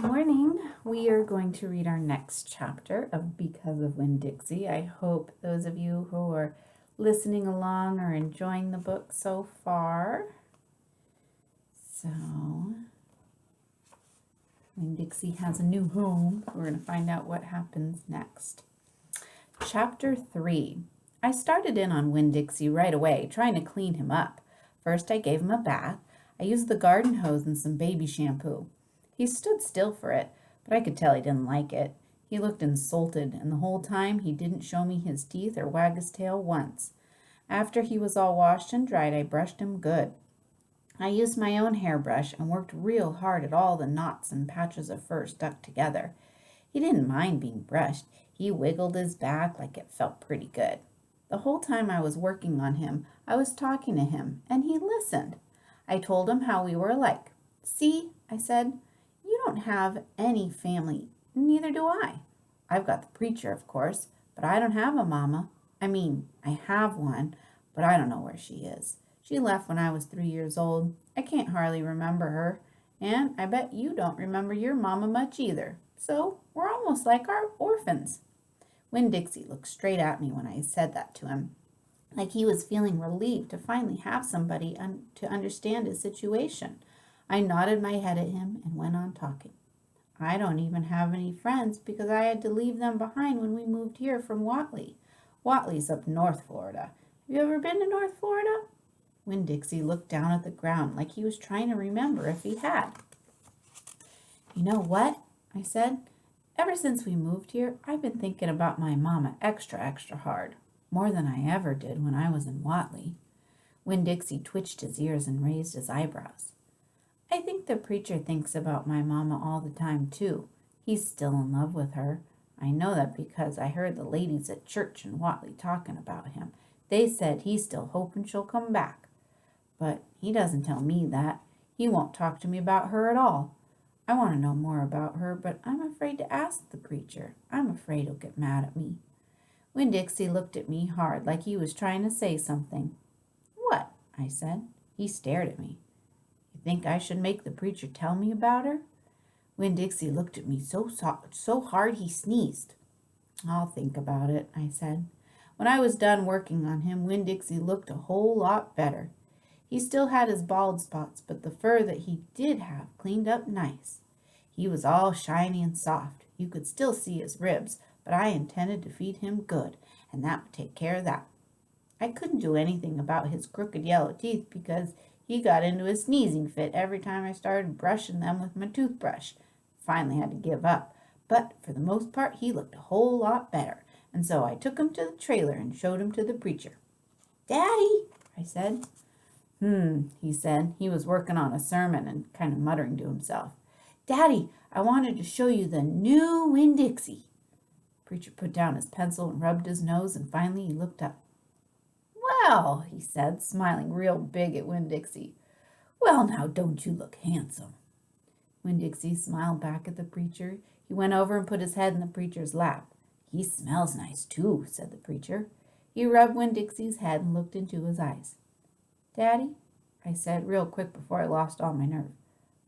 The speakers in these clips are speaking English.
Morning. We are going to read our next chapter of Because of Winn Dixie. I hope those of you who are listening along are enjoying the book so far. So, Winn Dixie has a new home. We're going to find out what happens next. Chapter 3. I started in on Winn Dixie right away, trying to clean him up. First, I gave him a bath. I used the garden hose and some baby shampoo. He stood still for it, but I could tell he didn't like it. He looked insulted, and the whole time he didn't show me his teeth or wag his tail once. After he was all washed and dried, I brushed him good. I used my own hairbrush and worked real hard at all the knots and patches of fur stuck together. He didn't mind being brushed. He wiggled his back like it felt pretty good. The whole time I was working on him, I was talking to him, and he listened. I told him how we were alike. "See," I said, "you don't have any family. Neither do I. I've got the preacher, of course, but I don't have a mama. I have one, but I don't know where she is. She left when I was 3 years old. I can't hardly remember her, and I bet you don't remember your mama much either. So we're almost like our orphans." Winn Dixie looked straight at me when I said that to him, like he was feeling relieved to finally have somebody to understand his situation. I nodded my head at him and went on talking. "I don't even have any friends because I had to leave them behind when we moved here from Whatley. Whatley's up North Florida. Have you ever been to North Florida?" Winn Dixie looked down at the ground like he was trying to remember if he had. "You know what?" I said. "Ever since we moved here, I've been thinking about my mama extra hard. More than I ever did when I was in Whatley." Winn Dixie twitched his ears and raised his eyebrows. "I think the preacher thinks about my mama all the time, too. He's still in love with her. I know that because I heard the ladies at church in Whatley talking about him. They said he's still hoping she'll come back. But he doesn't tell me that. He won't talk to me about her at all. I want to know more about her, but I'm afraid to ask the preacher. I'm afraid he'll get mad at me." Winn Dixie looked at me hard like he was trying to say something. "What?" I said. He stared at me. "You think I should make the preacher tell me about her?" Winn Dixie looked at me so hard he sneezed. "I'll think about it," I said. When I was done working on him, Winn Dixie looked a whole lot better. He still had his bald spots, but the fur that he did have cleaned up nice. He was all shiny and soft. You could still see his ribs, but I intended to feed him good, and that would take care of that. I couldn't do anything about his crooked yellow teeth because he got into a sneezing fit every time I started brushing them with my toothbrush. Finally had to give up, but for the most part he looked a whole lot better, and so I took him to the trailer and showed him to the preacher. "Daddy," I said. He said. He was working on a sermon and kind of muttering to himself. "Daddy, I wanted to show you the new Winn Dixie." The preacher put down his pencil and rubbed his nose, and finally he looked up. "Well," he said, smiling real big at Winn Dixie. "Well, now don't you look handsome?" Winn Dixie smiled back at the preacher. He went over and put his head in the preacher's lap. "He smells nice, too," said the preacher. He rubbed Winn Dixie's head and looked into his eyes. "Daddy," I said real quick before I lost all my nerve,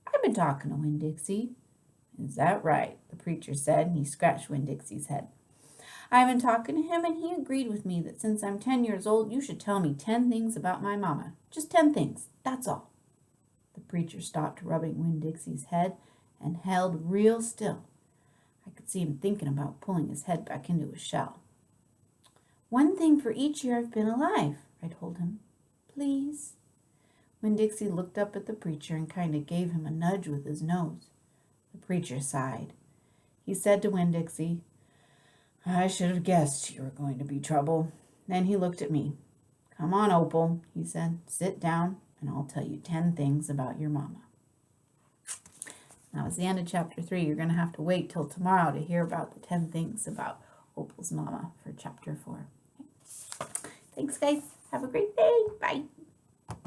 "I've been talking to Winn Dixie." "Is that right?" the preacher said, and he scratched Winn Dixie's head. "I've been talking to him, and he agreed with me that since I'm 10 years old, you should tell me 10 things about my mama. Just 10 things, that's all." The preacher stopped rubbing Winn Dixie's head and held real still. I could see him thinking about pulling his head back into his shell. "1 thing for each year I've been alive," I told him. "Please?" Winn Dixie looked up at the preacher and kind of gave him a nudge with his nose. The preacher sighed. He said to Winn Dixie, "I should have guessed you were going to be trouble." Then he looked at me. "Come on, Opal," he said. "Sit down, and I'll tell you 10 things about your mama." That was the end of chapter 3. You're going to have to wait till tomorrow to hear about the 10 things about Opal's mama for chapter 4. Thanks, guys. Have a great day. Bye.